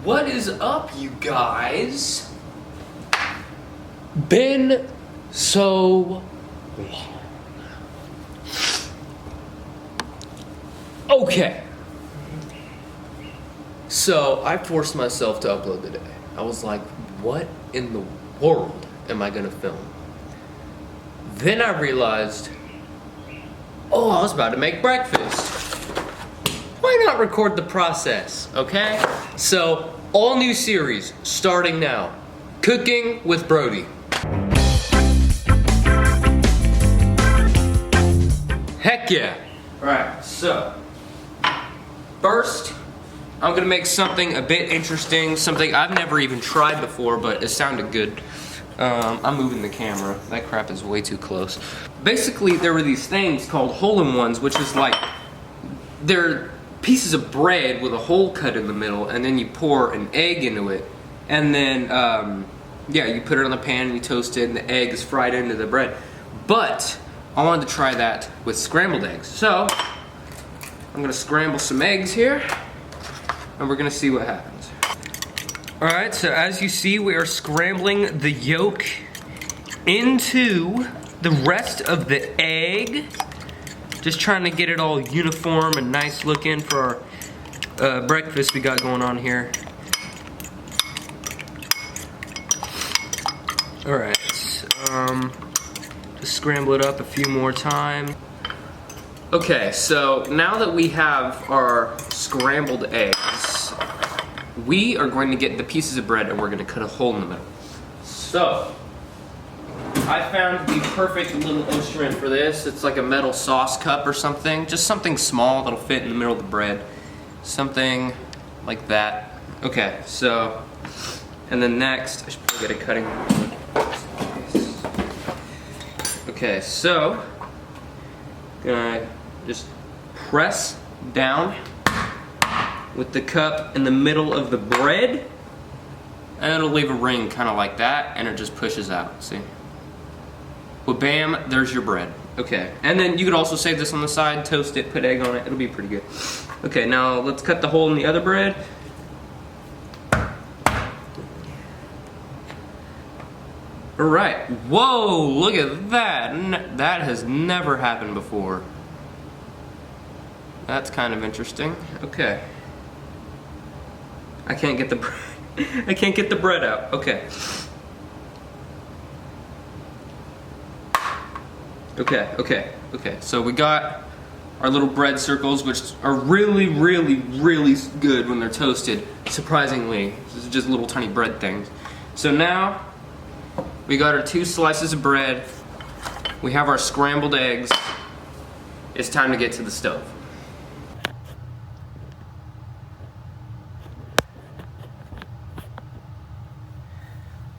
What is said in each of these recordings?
What is up, you guys? Been so long. Okay. So, I forced myself to upload today. I was like, what in the world am I gonna film? Then I realized, oh, I was about to make breakfast. Why not record the process, okay? So, all new series starting now. Cooking with Brody. Heck yeah. Alright, so, first, I'm gonna make something a bit interesting, something I've never even tried before, but it sounded good. I'm moving the camera. That crap is way too close. Basically, there were these things called hole-in-ones, which is like, they're pieces of bread with a hole cut in the middle, and then you pour an egg into it, and then, yeah, you put it on the pan and you toast it, and the egg is fried into the bread. But I wanted to try that with scrambled eggs. So, I'm gonna scramble some eggs here, and we're gonna see what happens. Alright, so as you see, we are scrambling the yolk into the rest of the egg. Just trying to get it all uniform and nice looking for our breakfast we got going on here. Alright, just scramble it up a few more times. Okay, so now that we have our scrambled eggs, we are going to get the pieces of bread and we're going to cut a hole in the middle. So, I found the perfect little instrument for this. It's like a metal sauce cup or something. Just something small that'll fit in the middle of the bread. Something like that. Okay, so, and then next, I should probably get a cutting board. Okay, so, gonna just press down with the cup in the middle of the bread, and it'll leave a ring kind of like that, and it just pushes out, see? Well, bam, there's your bread. Okay, and then you could also save this on the side, toast it, put egg on it, it'll be pretty good. Okay, now let's cut the hole in the other bread. Alright, whoa, look at that. That has never happened before. That's kind of interesting. Okay. I can't get the I can't get the bread out. Okay. Okay. So we got our little bread circles, which are really good when they're toasted. Surprisingly, this is just little tiny bread things. So now we got our 2 slices of bread. We have our scrambled eggs. It's time to get to the stove.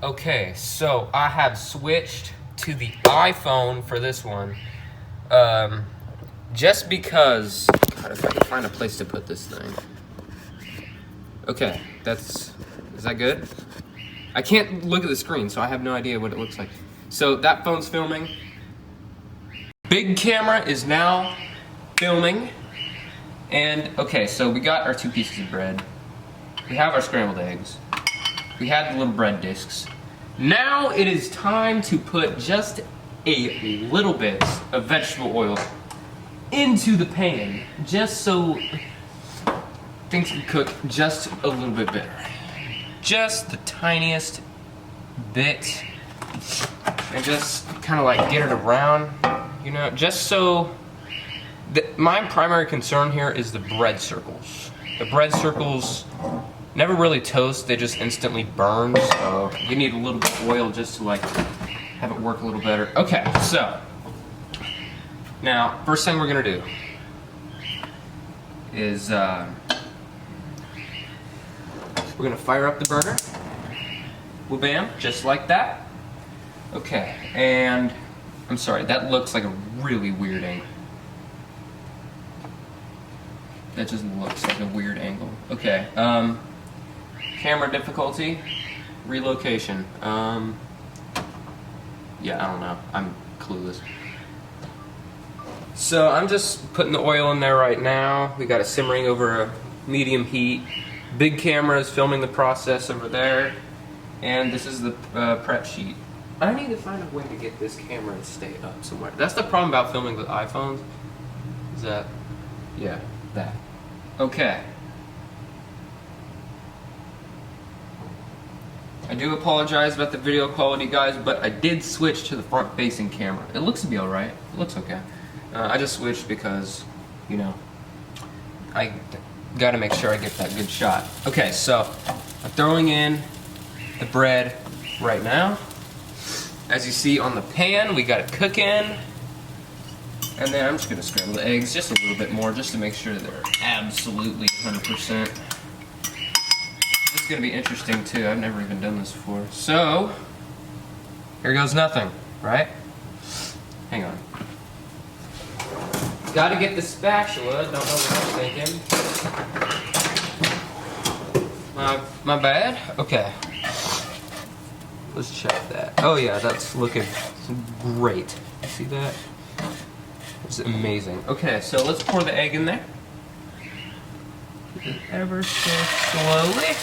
Okay, so I have switched to the iPhone for this one. Just because, God, if I can find a place to put this thing. Okay, is that good? I can't look at the screen, so I have no idea what it looks like. So that phone's filming. Big camera is now filming. And, okay, so we got our 2 pieces of bread. We have our scrambled eggs. We had the little bread discs. Now it is time to put just a little bit of vegetable oil into the pan, just so things can cook just a little bit better. Just the tiniest bit, and just kind of like get it around, you know, just so. My primary concern here is the bread circles. The bread circles never really toast, they just instantly burn, so you need a little bit of oil just to like have it work a little better. Okay, so now first thing we're gonna do is we're gonna fire up the burner. Well, bam, just like that. Okay, and I'm sorry, that looks like a really weird angle. That just looks like a weird angle. Okay, camera difficulty, relocation. Yeah, I don't know. I'm clueless. So I'm just putting the oil in there right now. We got it simmering over a medium heat. Big camera is filming the process over there, and this is the prep sheet. I need to find a way to get this camera to stay up somewhere. That's the problem about filming with iPhones, is that, yeah, that. Okay. I do apologize about the video quality, guys, but I did switch to the front-facing camera. It looks to be alright. It looks okay. I just switched because, you know, I gotta make sure I get that good shot. Okay, so I'm throwing in the bread right now. As you see on the pan, we got it cooking. And then I'm just gonna scramble the eggs just a little bit more just to make sure they're absolutely 100%. This is gonna be interesting too. I've never even done this before. So, here goes nothing, right? Hang on. Gotta get the spatula. Don't know what I'm thinking. My bad? Okay. Let's check that. Oh yeah, that's looking great. See that? It's amazing. Okay, so let's pour the egg in there. Ever so slowly.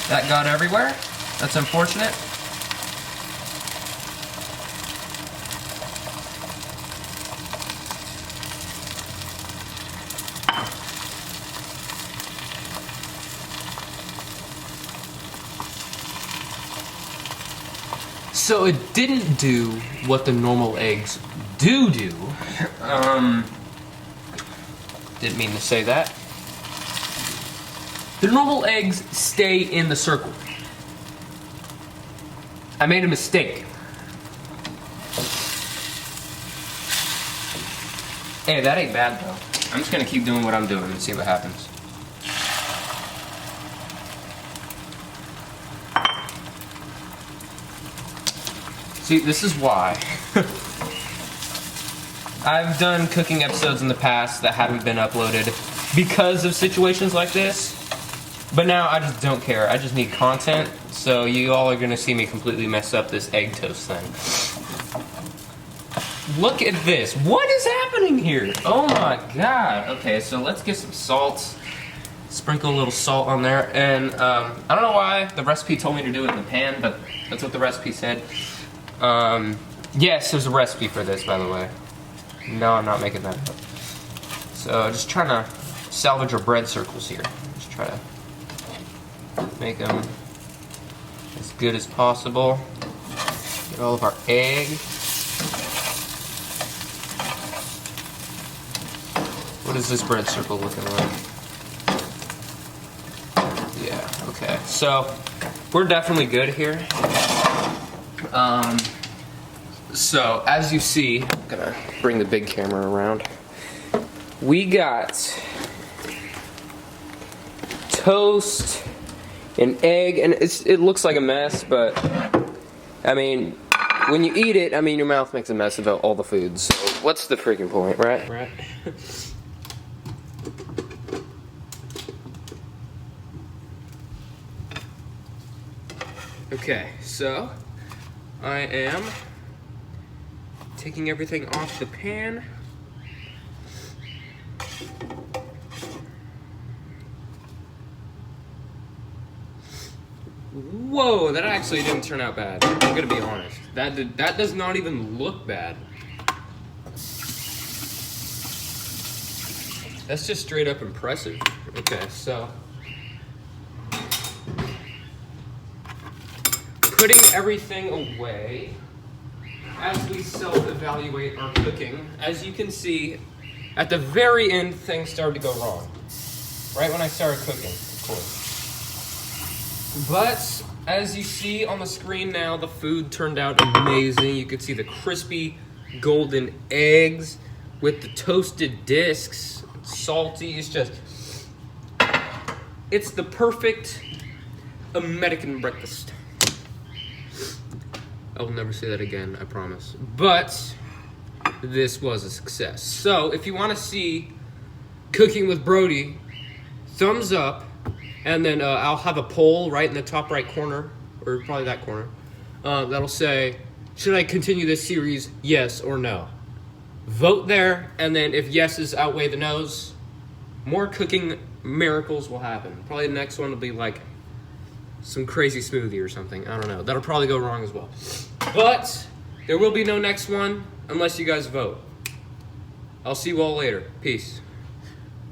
That got everywhere. That's unfortunate. So it didn't do what the normal eggs do. Didn't mean to say that. The normal eggs stay in the circle. I made a mistake. Hey, that ain't bad though. I'm just gonna keep doing what I'm doing and see what happens. See, this is why. I've done cooking episodes in the past that haven't been uploaded because of situations like this. But now I just don't care. I just need content. So you all are gonna see me completely mess up this egg toast thing. Look at this. What is happening here? Oh my god. Okay, so let's get some salt. Sprinkle a little salt on there. And I don't know why the recipe told me to do it in the pan, but that's what the recipe said. Yes, there's a recipe for this, by the way. No, I'm not making that up. So just trying to salvage our bread circles here. Just try to make them as good as possible. Get all of our egg. What is this bread circle looking like? Yeah, okay. So we're definitely good here. So as you see, I'm gonna bring the big camera around. We got toast, an egg, and it looks like a mess, but I mean, when you eat it, I mean, your mouth makes a mess about all the foods. So what's the freaking point, right? Right. Okay, so I am taking everything off the pan. Whoa, that actually didn't turn out bad. I'm gonna be honest. That does not even look bad. That's just straight up impressive. Okay, so putting everything away as we self-evaluate our cooking. As you can see, at the very end, things started to go wrong. Right when I started cooking, of course. But as you see on the screen now, the food turned out amazing. You can see the crispy golden eggs with the toasted discs. It's salty, it's the perfect American breakfast. I will never say that again, I promise. But this was a success. So if you want to see Cooking with Brody, thumbs up, and then I'll have a poll right in the top right corner, or probably that corner, that'll say, should I continue this series, yes or no? Vote there, and then if yeses outweigh the no's, more cooking miracles will happen. Probably the next one will be like some crazy smoothie or something. I don't know. That'll probably go wrong as well. But there will be no next one unless you guys vote. I'll see you all later. Peace.